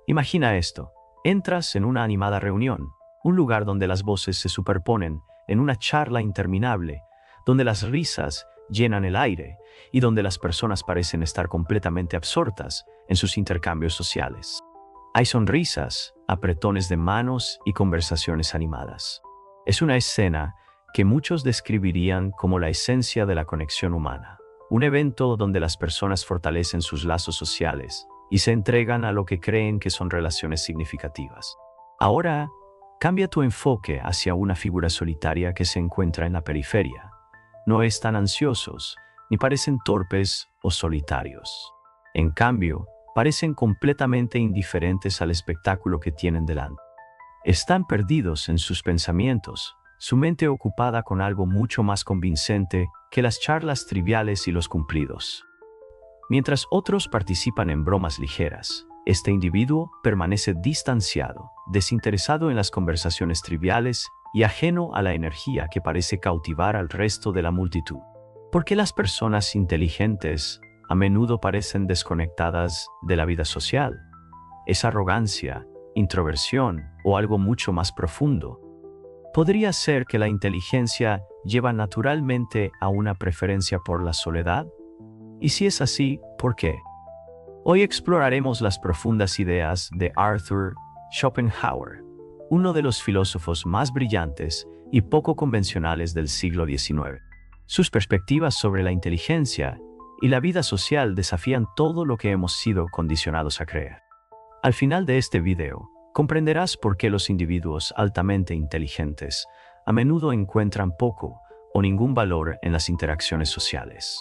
Imagina esto. Entras en una animada reunión, un lugar donde las voces se superponen, en una charla interminable, donde las risas llenan el aire y donde las personas parecen estar completamente absortas en sus intercambios sociales. Hay sonrisas, apretones de manos y conversaciones animadas. Es una escena que muchos describirían como la esencia de la conexión humana. Un evento donde las personas fortalecen sus lazos sociales y se entregan a lo que creen que son relaciones significativas. Ahora, cambia tu enfoque hacia una figura solitaria que se encuentra en la periferia. No están ansiosos, ni parecen torpes o solitarios. En cambio, parecen completamente indiferentes al espectáculo que tienen delante. Están perdidos en sus pensamientos, su mente ocupada con algo mucho más convincente que las charlas triviales y los cumplidos. Mientras otros participan en bromas ligeras, este individuo permanece distanciado, desinteresado en las conversaciones triviales y ajeno a la energía que parece cautivar al resto de la multitud. ¿Por qué las personas inteligentes a menudo parecen desconectadas de la vida social? ¿Es arrogancia, introversión o algo mucho más profundo? ¿Podría ser que la inteligencia lleva naturalmente a una preferencia por la soledad? Y si es así, ¿por qué? Hoy exploraremos las profundas ideas de Arthur Schopenhauer, uno de los filósofos más brillantes y poco convencionales del siglo XIX. Sus perspectivas sobre la inteligencia y la vida social desafían todo lo que hemos sido condicionados a creer. Al final de este video, comprenderás por qué los individuos altamente inteligentes a menudo encuentran poco o ningún valor en las interacciones sociales.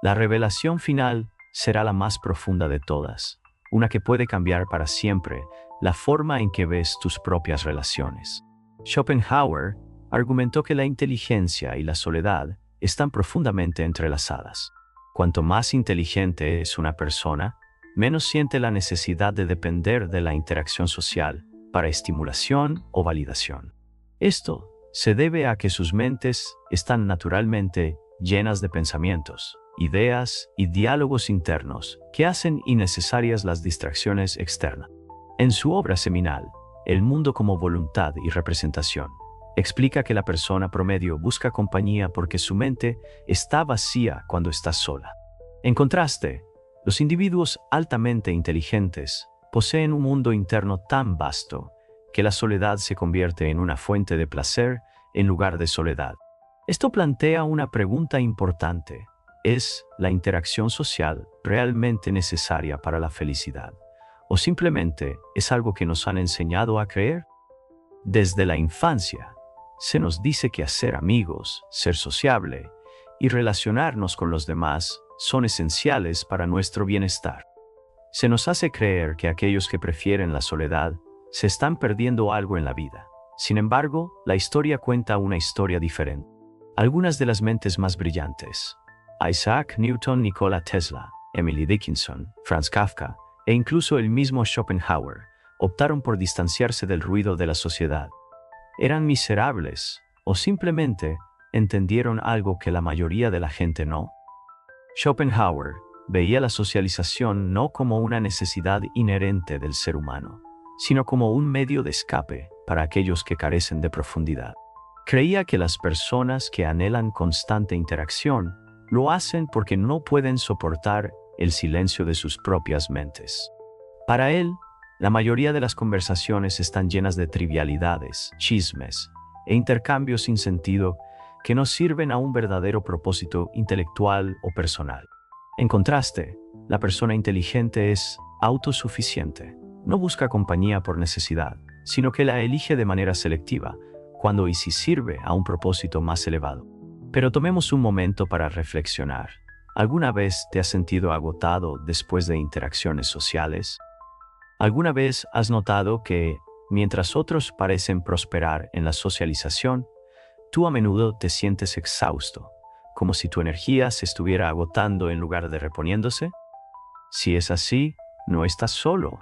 La revelación final será la más profunda de todas, una que puede cambiar para siempre la forma en que ves tus propias relaciones. Schopenhauer argumentó que la inteligencia y la soledad están profundamente entrelazadas. Cuanto más inteligente es una persona, menos siente la necesidad de depender de la interacción social para estimulación o validación. Esto se debe a que sus mentes están naturalmente llenas de pensamientos, ideas y diálogos internos que hacen innecesarias las distracciones externas. En su obra seminal, El mundo como voluntad y representación, explica que la persona promedio busca compañía porque su mente está vacía cuando está sola. En contraste, los individuos altamente inteligentes poseen un mundo interno tan vasto que la soledad se convierte en una fuente de placer en lugar de soledad. Esto plantea una pregunta importante. ¿Es la interacción social realmente necesaria para la felicidad? ¿O simplemente es algo que nos han enseñado a creer? Desde la infancia, se nos dice que hacer amigos, ser sociable y relacionarnos con los demás son esenciales para nuestro bienestar. Se nos hace creer que aquellos que prefieren la soledad se están perdiendo algo en la vida. Sin embargo, la historia cuenta una historia diferente. Algunas de las mentes más brillantes, Isaac Newton, Nikola Tesla, Emily Dickinson, Franz Kafka e incluso el mismo Schopenhauer, optaron por distanciarse del ruido de la sociedad. Eran miserables o simplemente entendieron algo que la mayoría de la gente no. Schopenhauer veía la socialización no como una necesidad inherente del ser humano, sino como un medio de escape para aquellos que carecen de profundidad. Creía que las personas que anhelan constante interacción lo hacen porque no pueden soportar el silencio de sus propias mentes. Para él, la mayoría de las conversaciones están llenas de trivialidades, chismes e intercambios sin sentido que no sirven a un verdadero propósito intelectual o personal. En contraste, la persona inteligente es autosuficiente. No busca compañía por necesidad, sino que la elige de manera selectiva, cuando y si sirve a un propósito más elevado. Pero tomemos un momento para reflexionar. ¿Alguna vez te has sentido agotado después de interacciones sociales? ¿Alguna vez has notado que, mientras otros parecen prosperar en la socialización, tú a menudo te sientes exhausto, como si tu energía se estuviera agotando en lugar de reponiéndose? Si es así, no estás solo.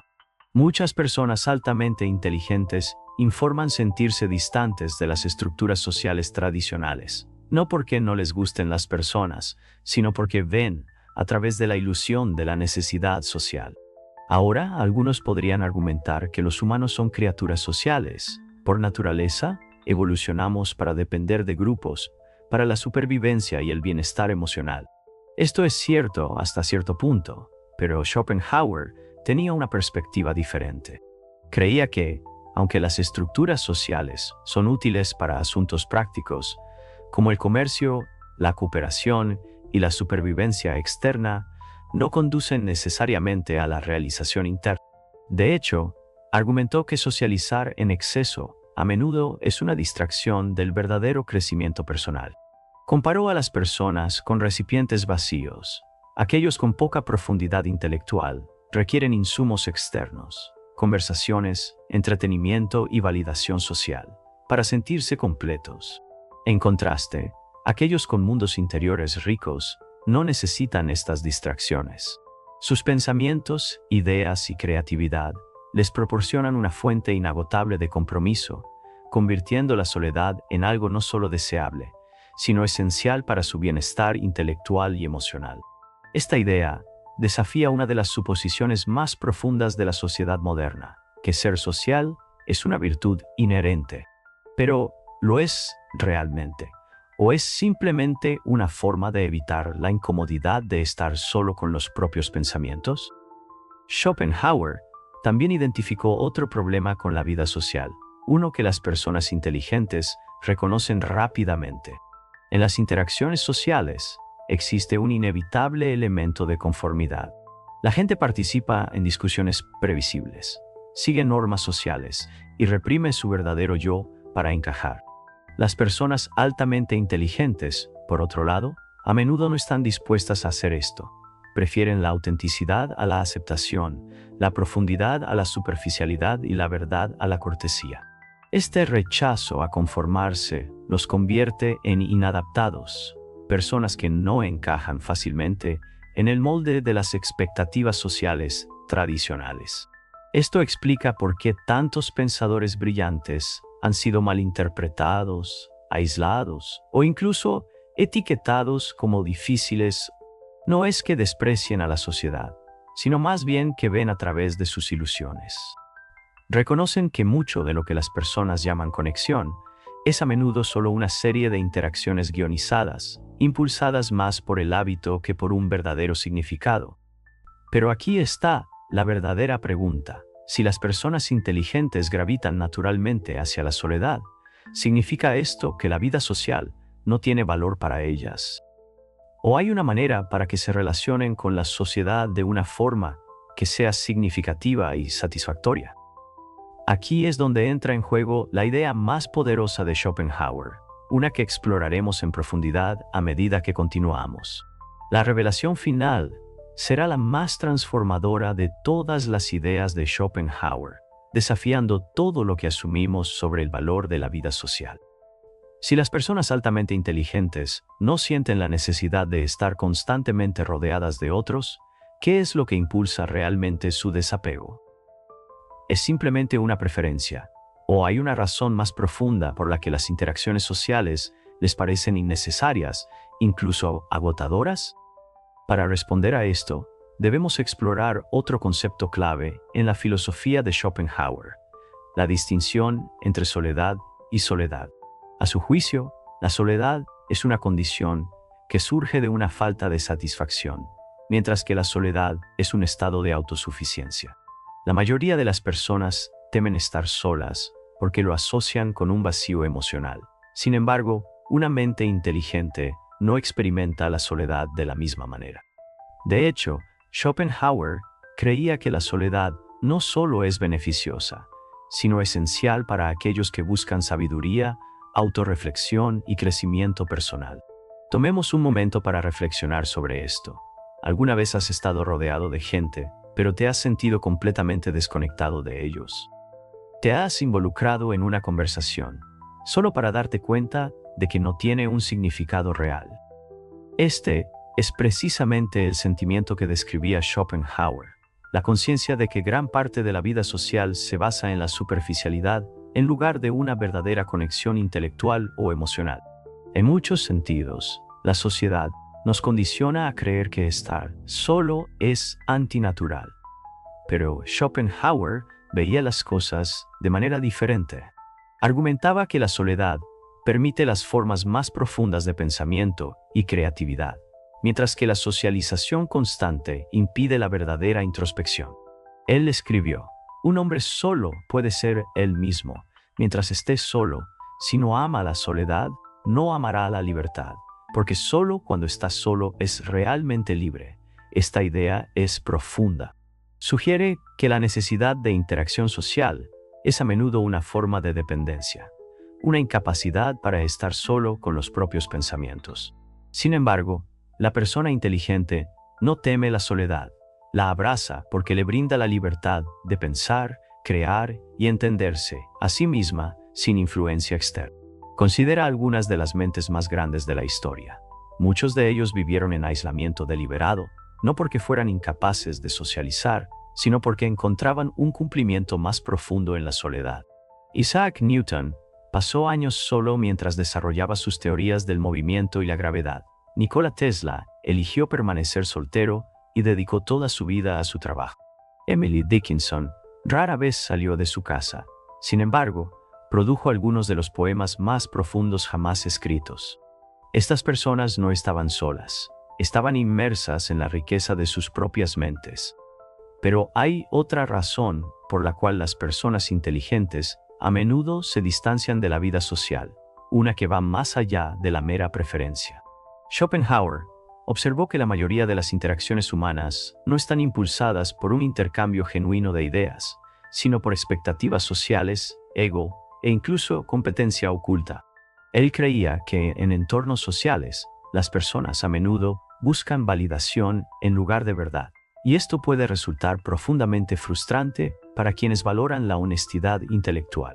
Muchas personas altamente inteligentes informan sentirse distantes de las estructuras sociales tradicionales, no porque no les gusten las personas, sino porque ven a través de la ilusión de la necesidad social. Ahora, algunos podrían argumentar que los humanos son criaturas sociales. Por naturaleza, evolucionamos para depender de grupos, para la supervivencia y el bienestar emocional. Esto es cierto hasta cierto punto, pero Schopenhauer tenía una perspectiva diferente. Creía que, aunque las estructuras sociales son útiles para asuntos prácticos, como el comercio, la cooperación y la supervivencia externa, no conducen necesariamente a la realización interna. De hecho, argumentó que socializar en exceso a menudo es una distracción del verdadero crecimiento personal. Comparó a las personas con recipientes vacíos. Aquellos con poca profundidad intelectual requieren insumos externos, conversaciones, entretenimiento y validación social, para sentirse completos. En contraste, aquellos con mundos interiores ricos no necesitan estas distracciones. Sus pensamientos, ideas y creatividad les proporcionan una fuente inagotable de compromiso, convirtiendo la soledad en algo no solo deseable, sino esencial para su bienestar intelectual y emocional. Esta idea desafía una de las suposiciones más profundas de la sociedad moderna, que ser social es una virtud inherente. Pero, ¿lo es realmente? ¿O es simplemente una forma de evitar la incomodidad de estar solo con los propios pensamientos? Schopenhauer también identificó otro problema con la vida social, uno que las personas inteligentes reconocen rápidamente. En las interacciones sociales existe un inevitable elemento de conformidad. La gente participa en discusiones previsibles, sigue normas sociales y reprime su verdadero yo para encajar. Las personas altamente inteligentes, por otro lado, a menudo no están dispuestas a hacer esto. Prefieren la autenticidad a la aceptación, la profundidad a la superficialidad y la verdad a la cortesía. Este rechazo a conformarse los convierte en inadaptados, personas que no encajan fácilmente en el molde de las expectativas sociales tradicionales. Esto explica por qué tantos pensadores brillantes han sido malinterpretados, aislados o incluso etiquetados como difíciles. No es que desprecien a la sociedad, sino más bien que ven a través de sus ilusiones. Reconocen que mucho de lo que las personas llaman conexión es a menudo solo una serie de interacciones guionizadas, impulsadas más por el hábito que por un verdadero significado. Pero aquí está la verdadera pregunta. Si las personas inteligentes gravitan naturalmente hacia la soledad, ¿significa esto que la vida social no tiene valor para ellas? ¿O hay una manera para que se relacionen con la sociedad de una forma que sea significativa y satisfactoria? Aquí es donde entra en juego la idea más poderosa de Schopenhauer, una que exploraremos en profundidad a medida que continuamos. La revelación final será la más transformadora de todas las ideas de Schopenhauer, desafiando todo lo que asumimos sobre el valor de la vida social. Si las personas altamente inteligentes no sienten la necesidad de estar constantemente rodeadas de otros, ¿qué es lo que impulsa realmente su desapego? ¿Es simplemente una preferencia? ¿O hay una razón más profunda por la que las interacciones sociales les parecen innecesarias, incluso agotadoras? Para responder a esto, debemos explorar otro concepto clave en la filosofía de Schopenhauer, la distinción entre soledad y soledad. A su juicio, la soledad es una condición que surge de una falta de satisfacción, mientras que la soledad es un estado de autosuficiencia. La mayoría de las personas temen estar solas porque lo asocian con un vacío emocional. Sin embargo, una mente inteligente no experimenta la soledad de la misma manera. De hecho, Schopenhauer creía que la soledad no solo es beneficiosa, sino esencial para aquellos que buscan sabiduría, autorreflexión y crecimiento personal. Tomemos un momento para reflexionar sobre esto. ¿Alguna vez has estado rodeado de gente, pero te has sentido completamente desconectado de ellos? ¿Te has involucrado en una conversación solo para darte cuenta de que no tiene un significado real? Este es precisamente el sentimiento que describía Schopenhauer, la conciencia de que gran parte de la vida social se basa en la superficialidad en lugar de una verdadera conexión intelectual o emocional. En muchos sentidos, la sociedad nos condiciona a creer que estar solo es antinatural. Pero Schopenhauer veía las cosas de manera diferente. Argumentaba que la soledad permite las formas más profundas de pensamiento y creatividad, mientras que la socialización constante impide la verdadera introspección. Él escribió: un hombre solo puede ser él mismo. Mientras esté solo, si no ama la soledad, no amará la libertad, porque solo cuando está solo es realmente libre. Esta idea es profunda. Sugiere que la necesidad de interacción social es a menudo una forma de dependencia, una incapacidad para estar solo con los propios pensamientos. Sin embargo, la persona inteligente no teme la soledad, la abraza porque le brinda la libertad de pensar, crear y entenderse a sí misma sin influencia externa. Considera algunas de las mentes más grandes de la historia. Muchos de ellos vivieron en aislamiento deliberado, no porque fueran incapaces de socializar, sino porque encontraban un cumplimiento más profundo en la soledad. Isaac Newton pasó años solo mientras desarrollaba sus teorías del movimiento y la gravedad. Nikola Tesla eligió permanecer soltero y dedicó toda su vida a su trabajo. Emily Dickinson rara vez salió de su casa. Sin embargo, produjo algunos de los poemas más profundos jamás escritos. Estas personas no estaban solas, estaban inmersas en la riqueza de sus propias mentes. Pero hay otra razón por la cual las personas inteligentes a menudo se distancian de la vida social, una que va más allá de la mera preferencia. Schopenhauer observó que la mayoría de las interacciones humanas no están impulsadas por un intercambio genuino de ideas, sino por expectativas sociales, ego e incluso competencia oculta. Él creía que en entornos sociales, las personas a menudo buscan validación en lugar de verdad, y esto puede resultar profundamente frustrante para quienes valoran la honestidad intelectual.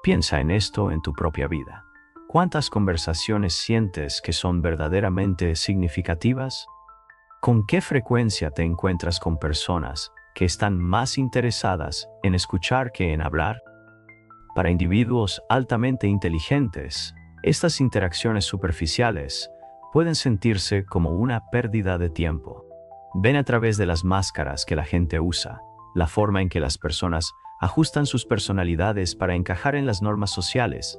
Piensa en esto en tu propia vida. ¿Cuántas conversaciones sientes que son verdaderamente significativas? ¿Con qué frecuencia te encuentras con personas que están más interesadas en escuchar que en hablar? Para individuos altamente inteligentes, estas interacciones superficiales pueden sentirse como una pérdida de tiempo. Ven a través de las máscaras que la gente usa, la forma en que las personas ajustan sus personalidades para encajar en las normas sociales,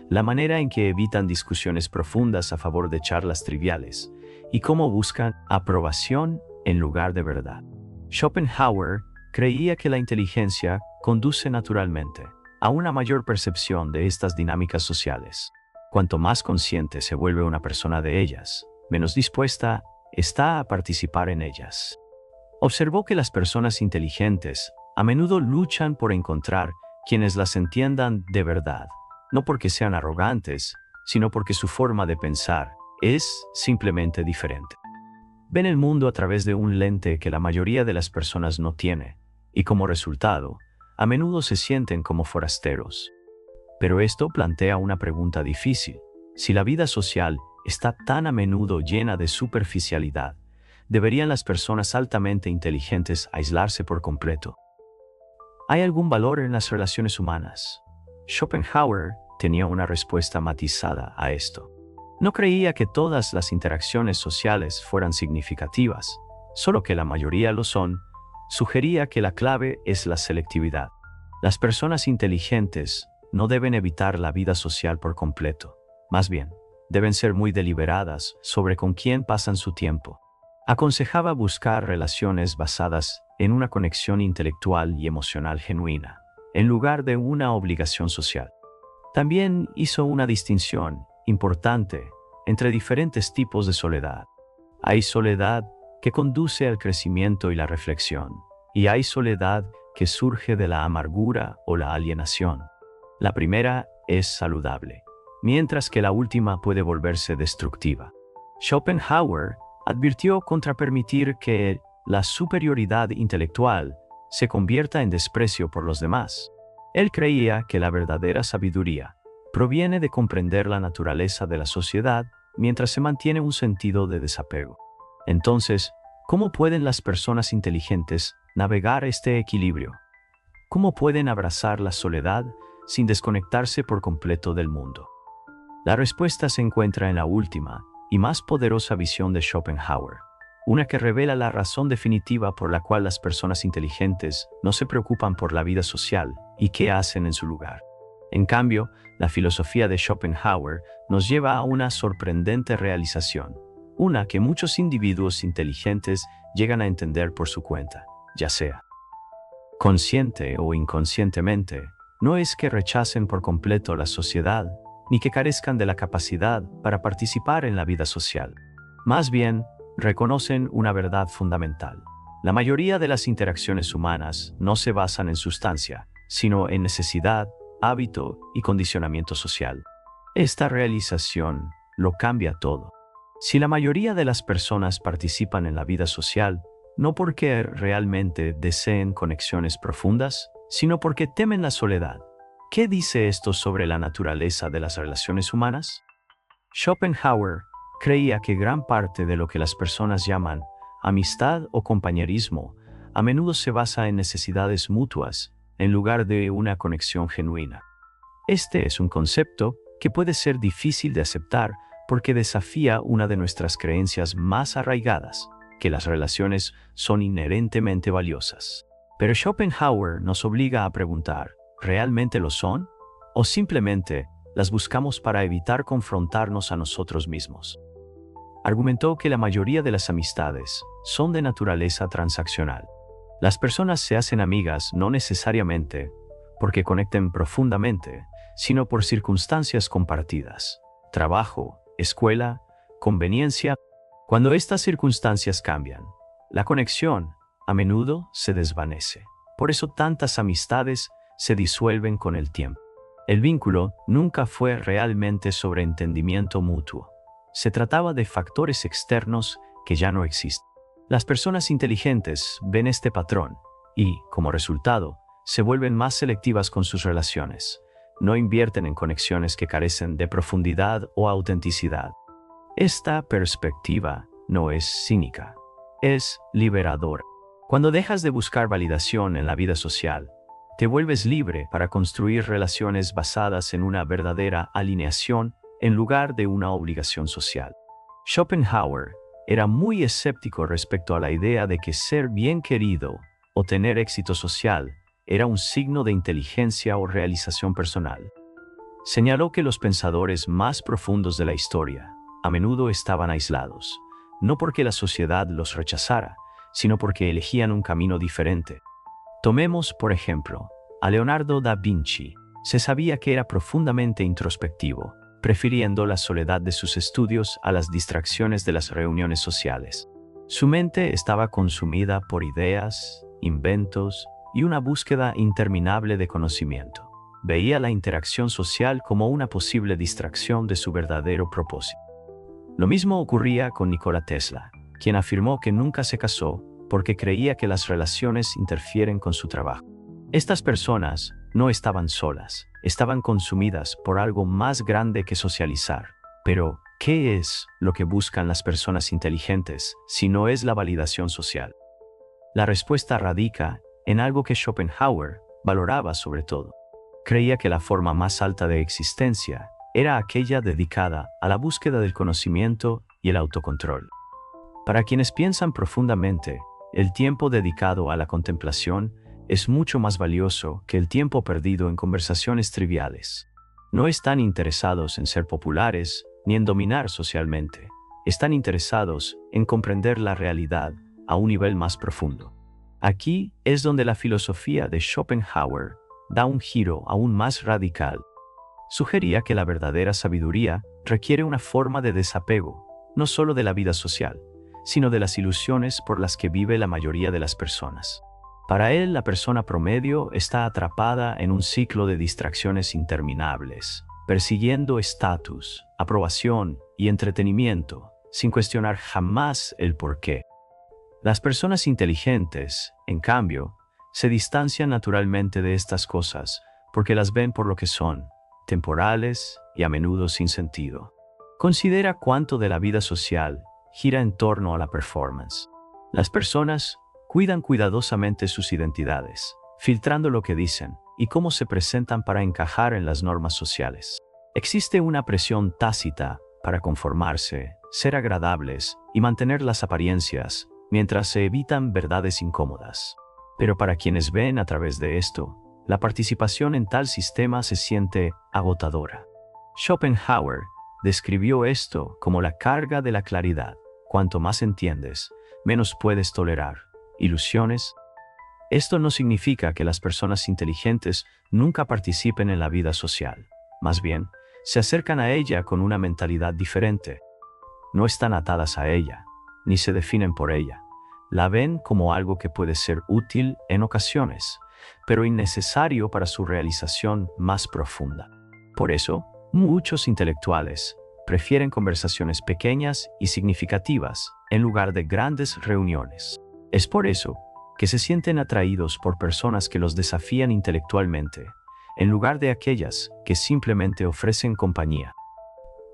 la manera en que evitan discusiones profundas a favor de charlas triviales, y cómo buscan aprobación en lugar de verdad. Schopenhauer creía que la inteligencia conduce naturalmente a una mayor percepción de estas dinámicas sociales. Cuanto más consciente se vuelve una persona de ellas, menos dispuesta está a participar en ellas. Observó que las personas inteligentes a menudo luchan por encontrar quienes las entiendan de verdad, no porque sean arrogantes, sino porque su forma de pensar es simplemente diferente. Ven el mundo a través de un lente que la mayoría de las personas no tiene, y como resultado, a menudo se sienten como forasteros. Pero esto plantea una pregunta difícil. Si la vida social está tan a menudo llena de superficialidad, ¿deberían las personas altamente inteligentes aislarse por completo? ¿Hay algún valor en las relaciones humanas? Schopenhauer tenía una respuesta matizada a esto. No creía que todas las interacciones sociales fueran significativas, solo que la mayoría lo son. Sugería que la clave es la selectividad. Las personas inteligentes no deben evitar la vida social por completo. Más bien, deben ser muy deliberadas sobre con quién pasan su tiempo. Aconsejaba buscar relaciones basadas en una conexión intelectual y emocional genuina, en lugar de una obligación social. También hizo una distinción importante entre diferentes tipos de soledad. Hay soledad que conduce al crecimiento y la reflexión, y hay soledad que surge de la amargura o la alienación. La primera es saludable, mientras que la última puede volverse destructiva. Schopenhauer advirtió contra permitir que la superioridad intelectual se convierta en desprecio por los demás. Él creía que la verdadera sabiduría proviene de comprender la naturaleza de la sociedad mientras se mantiene un sentido de desapego. Entonces, ¿cómo pueden las personas inteligentes navegar este equilibrio? ¿Cómo pueden abrazar la soledad sin desconectarse por completo del mundo? La respuesta se encuentra en la última y más poderosa visión de Schopenhauer, una que revela la razón definitiva por la cual las personas inteligentes no se preocupan por la vida social y qué hacen en su lugar. En cambio, la filosofía de Schopenhauer nos lleva a una sorprendente realización, una que muchos individuos inteligentes llegan a entender por su cuenta, ya sea consciente o inconscientemente. No es que rechacen por completo la sociedad, ni que carezcan de la capacidad para participar en la vida social. Más bien, reconocen una verdad fundamental. La mayoría de las interacciones humanas no se basan en sustancia, sino en necesidad, hábito y condicionamiento social. Esta realización lo cambia todo. Si la mayoría de las personas participan en la vida social, no porque realmente deseen conexiones profundas, sino porque temen la soledad. ¿Qué dice esto sobre la naturaleza de las relaciones humanas? Schopenhauer creía que gran parte de lo que las personas llaman amistad o compañerismo a menudo se basa en necesidades mutuas en lugar de una conexión genuina. Este es un concepto que puede ser difícil de aceptar porque desafía una de nuestras creencias más arraigadas, que las relaciones son inherentemente valiosas. Pero Schopenhauer nos obliga a preguntar, ¿realmente lo son? ¿O simplemente las buscamos para evitar confrontarnos a nosotros mismos? Argumentó que la mayoría de las amistades son de naturaleza transaccional. Las personas se hacen amigas no necesariamente porque conecten profundamente, sino por circunstancias compartidas, trabajo, escuela, conveniencia. Cuando estas circunstancias cambian, la conexión a menudo se desvanece. Por eso tantas amistades se disuelven con el tiempo. El vínculo nunca fue realmente sobre entendimiento mutuo. Se trataba de factores externos que ya no existen. Las personas inteligentes ven este patrón y, como resultado, se vuelven más selectivas con sus relaciones. No invierten en conexiones que carecen de profundidad o autenticidad. Esta perspectiva no es cínica, es liberadora. Cuando dejas de buscar validación en la vida social, te vuelves libre para construir relaciones basadas en una verdadera alineación en lugar de una obligación social. Schopenhauer era muy escéptico respecto a la idea de que ser bien querido o tener éxito social era un signo de inteligencia o realización personal. Señaló que los pensadores más profundos de la historia a menudo estaban aislados, no porque la sociedad los rechazara, sino porque elegían un camino diferente. Tomemos, por ejemplo, a Leonardo da Vinci. Se sabía que era profundamente introspectivo, prefiriendo la soledad de sus estudios a las distracciones de las reuniones sociales. Su mente estaba consumida por ideas, inventos y una búsqueda interminable de conocimiento. Veía la interacción social como una posible distracción de su verdadero propósito. Lo mismo ocurría con Nikola Tesla, quien afirmó que nunca se casó porque creía que las relaciones interfieren con su trabajo. Estas personas no estaban solas, estaban consumidas por algo más grande que socializar. Pero, ¿qué es lo que buscan las personas inteligentes si no es la validación social? La respuesta radica en algo que Schopenhauer valoraba sobre todo. Creía que la forma más alta de existencia era aquella dedicada a la búsqueda del conocimiento y el autocontrol. Para quienes piensan profundamente, el tiempo dedicado a la contemplación es mucho más valioso que el tiempo perdido en conversaciones triviales. No están interesados en ser populares ni en dominar socialmente. Están interesados en comprender la realidad a un nivel más profundo. Aquí es donde la filosofía de Schopenhauer da un giro aún más radical. Sugería que la verdadera sabiduría requiere una forma de desapego, no solo de la vida social, sino de las ilusiones por las que vive la mayoría de las personas. Para él, la persona promedio está atrapada en un ciclo de distracciones interminables, persiguiendo estatus, aprobación y entretenimiento, sin cuestionar jamás el porqué. Las personas inteligentes, en cambio, se distancian naturalmente de estas cosas porque las ven por lo que son, temporales y a menudo sin sentido. Considera cuánto de la vida social gira en torno a la performance. Las personas cuidan cuidadosamente sus identidades, filtrando lo que dicen y cómo se presentan para encajar en las normas sociales. Existe una presión tácita para conformarse, ser agradables y mantener las apariencias mientras se evitan verdades incómodas. Pero para quienes ven a través de esto, la participación en tal sistema se siente agotadora. Schopenhauer describió esto como la carga de la claridad. Cuanto más entiendes, menos puedes tolerar. ¿Ilusiones? Esto no significa que las personas inteligentes nunca participen en la vida social. Más bien, se acercan a ella con una mentalidad diferente. No están atadas a ella, ni se definen por ella. La ven como algo que puede ser útil en ocasiones, pero innecesario para su realización más profunda. Por eso, muchos intelectuales prefieren conversaciones pequeñas y significativas en lugar de grandes reuniones. Es por eso que se sienten atraídos por personas que los desafían intelectualmente, en lugar de aquellas que simplemente ofrecen compañía.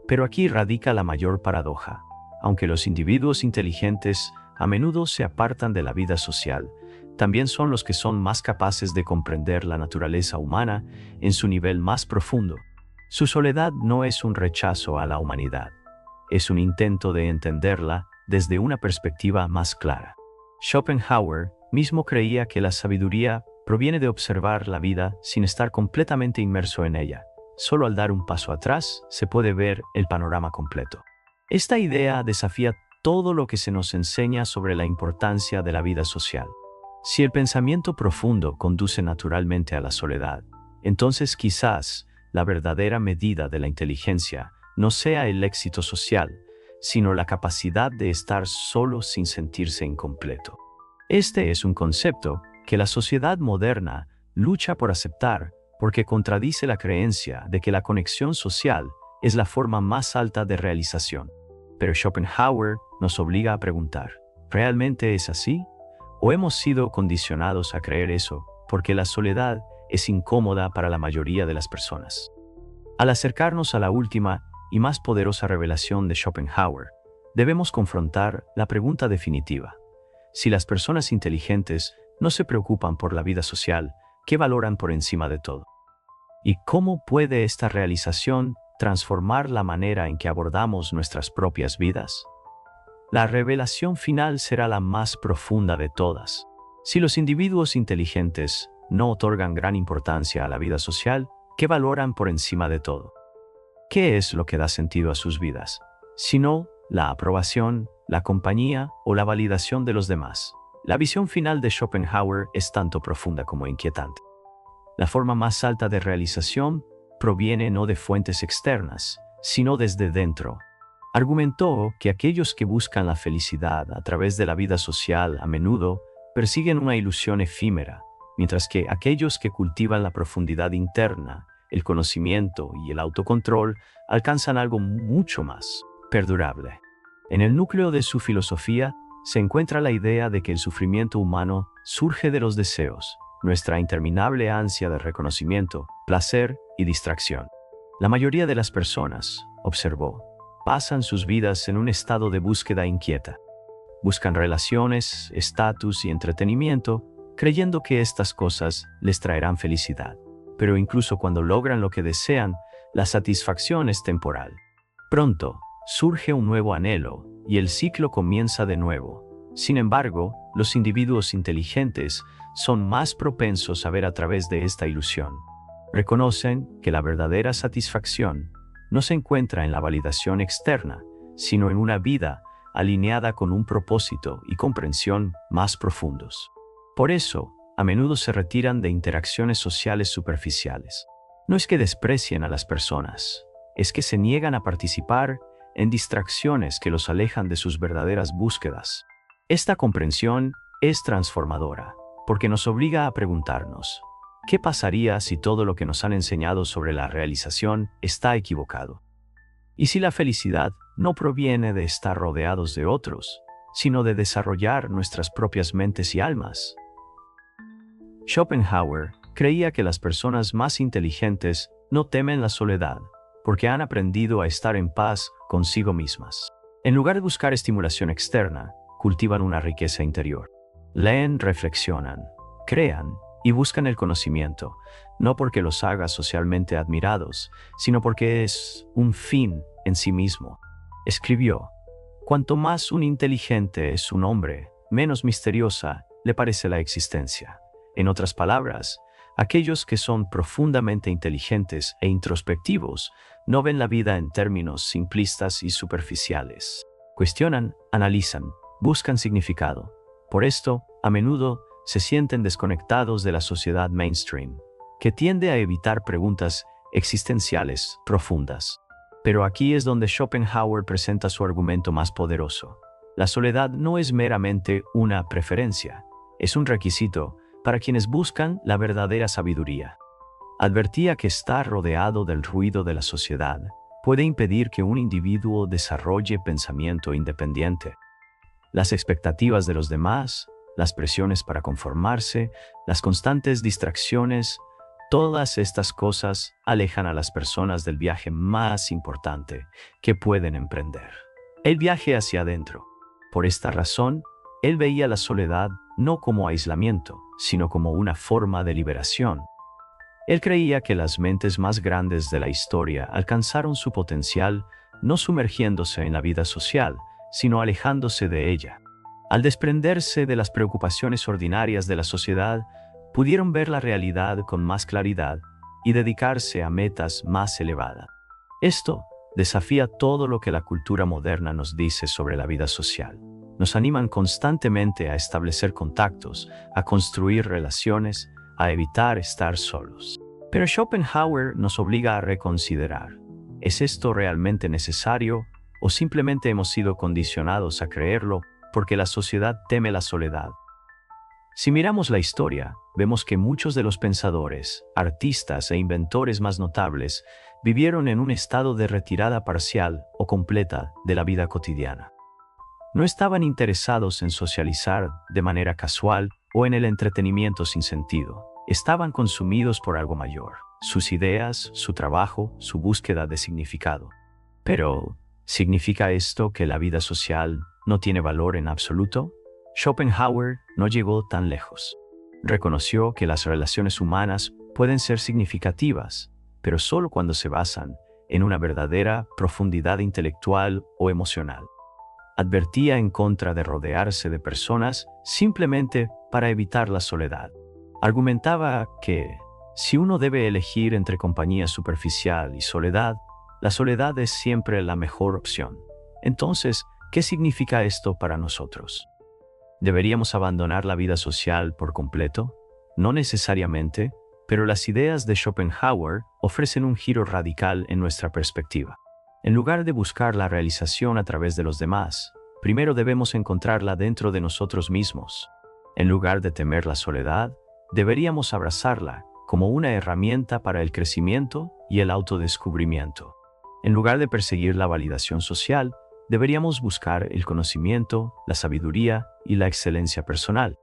Pero aquí radica la mayor paradoja. Aunque los individuos inteligentes a menudo se apartan de la vida social, también son los que son más capaces de comprender la naturaleza humana en su nivel más profundo. Su soledad no es un rechazo a la humanidad, es un intento de entenderla desde una perspectiva más clara. Schopenhauer mismo creía que la sabiduría proviene de observar la vida sin estar completamente inmerso en ella. Solo al dar un paso atrás se puede ver el panorama completo. Esta idea desafía todo lo que se nos enseña sobre la importancia de la vida social. Si el pensamiento profundo conduce naturalmente a la soledad, entonces quizás la verdadera medida de la inteligencia no sea el éxito social, sino la capacidad de estar solo sin sentirse incompleto. Este es un concepto que la sociedad moderna lucha por aceptar porque contradice la creencia de que la conexión social es la forma más alta de realización. Pero Schopenhauer nos obliga a preguntar, ¿realmente es así? ¿O hemos sido condicionados a creer eso porque la soledad es incómoda para la mayoría de las personas? Al acercarnos a la última y más poderosa revelación de Schopenhauer, debemos confrontar la pregunta definitiva. Si las personas inteligentes no se preocupan por la vida social, ¿qué valoran por encima de todo? ¿Y cómo puede esta realización transformar la manera en que abordamos nuestras propias vidas? La revelación final será la más profunda de todas. Si los individuos inteligentes no otorgan gran importancia a la vida social, ¿qué valoran por encima de todo? ¿Qué es lo que da sentido a sus vidas? Sino la aprobación, la compañía o la validación de los demás. La visión final de Schopenhauer es tanto profunda como inquietante. La forma más alta de realización proviene no de fuentes externas, sino desde dentro. Argumentó que aquellos que buscan la felicidad a través de la vida social a menudo persiguen una ilusión efímera, mientras que aquellos que cultivan la profundidad interna, el conocimiento y el autocontrol alcanzan algo mucho más perdurable. En el núcleo de su filosofía se encuentra la idea de que el sufrimiento humano surge de los deseos, nuestra interminable ansia de reconocimiento, placer y distracción. La mayoría de las personas, observó, pasan sus vidas en un estado de búsqueda inquieta. Buscan relaciones, estatus y entretenimiento, creyendo que estas cosas les traerán felicidad. Pero incluso cuando logran lo que desean, la satisfacción es temporal. Pronto, surge un nuevo anhelo y el ciclo comienza de nuevo. Sin embargo, los individuos inteligentes son más propensos a ver a través de esta ilusión. Reconocen que la verdadera satisfacción no se encuentra en la validación externa, sino en una vida alineada con un propósito y comprensión más profundos. Por eso, a menudo se retiran de interacciones sociales superficiales. No es que desprecien a las personas, es que se niegan a participar en distracciones que los alejan de sus verdaderas búsquedas. Esta comprensión es transformadora, porque nos obliga a preguntarnos, ¿qué pasaría si todo lo que nos han enseñado sobre la realización está equivocado? ¿Y si la felicidad no proviene de estar rodeados de otros, sino de desarrollar nuestras propias mentes y almas? Schopenhauer creía que las personas más inteligentes no temen la soledad, porque han aprendido a estar en paz consigo mismas. En lugar de buscar estimulación externa, cultivan una riqueza interior. Leen, reflexionan, crean y buscan el conocimiento, no porque los haga socialmente admirados, sino porque es un fin en sí mismo. Escribió, cuanto más un inteligente es un hombre, menos misteriosa le parece la existencia. En otras palabras, aquellos que son profundamente inteligentes e introspectivos no ven la vida en términos simplistas y superficiales. Cuestionan, analizan, buscan significado. Por esto, a menudo se sienten desconectados de la sociedad mainstream, que tiende a evitar preguntas existenciales profundas. Pero aquí es donde Schopenhauer presenta su argumento más poderoso. La soledad no es meramente una preferencia, es un requisito para quienes buscan la verdadera sabiduría. Advertía que estar rodeado del ruido de la sociedad puede impedir que un individuo desarrolle pensamiento independiente. Las expectativas de los demás, las presiones para conformarse, las constantes distracciones, todas estas cosas alejan a las personas del viaje más importante que pueden emprender: el viaje hacia adentro. Por esta razón, él veía la soledad no como aislamiento, sino como una forma de liberación. Él creía que las mentes más grandes de la historia alcanzaron su potencial no sumergiéndose en la vida social, sino alejándose de ella. Al desprenderse de las preocupaciones ordinarias de la sociedad, pudieron ver la realidad con más claridad y dedicarse a metas más elevadas. Esto desafía todo lo que la cultura moderna nos dice sobre la vida social. Nos animan constantemente a establecer contactos, a construir relaciones, a evitar estar solos. Pero Schopenhauer nos obliga a reconsiderar: ¿es esto realmente necesario o simplemente hemos sido condicionados a creerlo porque la sociedad teme la soledad? Si miramos la historia, vemos que muchos de los pensadores, artistas e inventores más notables vivieron en un estado de retirada parcial o completa de la vida cotidiana. No estaban interesados en socializar de manera casual o en el entretenimiento sin sentido. Estaban consumidos por algo mayor: sus ideas, su trabajo, su búsqueda de significado. Pero, ¿significa esto que la vida social no tiene valor en absoluto? Schopenhauer no llegó tan lejos. Reconoció que las relaciones humanas pueden ser significativas, pero solo cuando se basan en una verdadera profundidad intelectual o emocional. Advertía en contra de rodearse de personas simplemente para evitar la soledad. Argumentaba que, si uno debe elegir entre compañía superficial y soledad, la soledad es siempre la mejor opción. Entonces, ¿qué significa esto para nosotros? ¿Deberíamos abandonar la vida social por completo? No necesariamente, pero las ideas de Schopenhauer ofrecen un giro radical en nuestra perspectiva. En lugar de buscar la realización a través de los demás, primero debemos encontrarla dentro de nosotros mismos. En lugar de temer la soledad, deberíamos abrazarla como una herramienta para el crecimiento y el autodescubrimiento. En lugar de perseguir la validación social, deberíamos buscar el conocimiento, la sabiduría y la excelencia personal.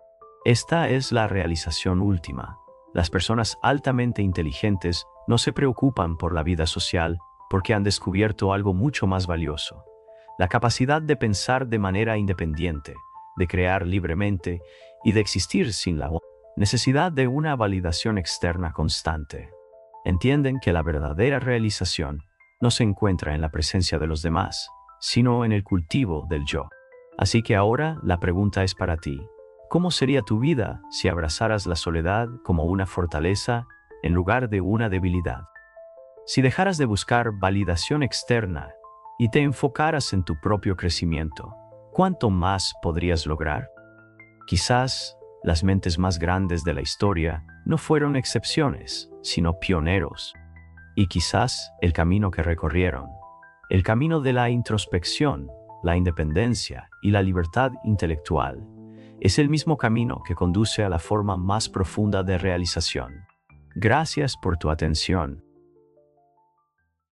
Esta es la realización última. Las personas altamente inteligentes no se preocupan por la vida social porque han descubierto algo mucho más valioso: la capacidad de pensar de manera independiente, de crear libremente y de existir sin la necesidad de una validación externa constante. Entienden que la verdadera realización no se encuentra en la presencia de los demás, sino en el cultivo del yo. Así que ahora la pregunta es para ti: ¿cómo sería tu vida si abrazaras la soledad como una fortaleza en lugar de una debilidad? Si dejaras de buscar validación externa y te enfocaras en tu propio crecimiento, ¿cuánto más podrías lograr? Quizás las mentes más grandes de la historia no fueron excepciones, sino pioneros. Y quizás el camino que recorrieron, el camino de la introspección, la independencia y la libertad intelectual, es el mismo camino que conduce a la forma más profunda de realización. Gracias por tu atención.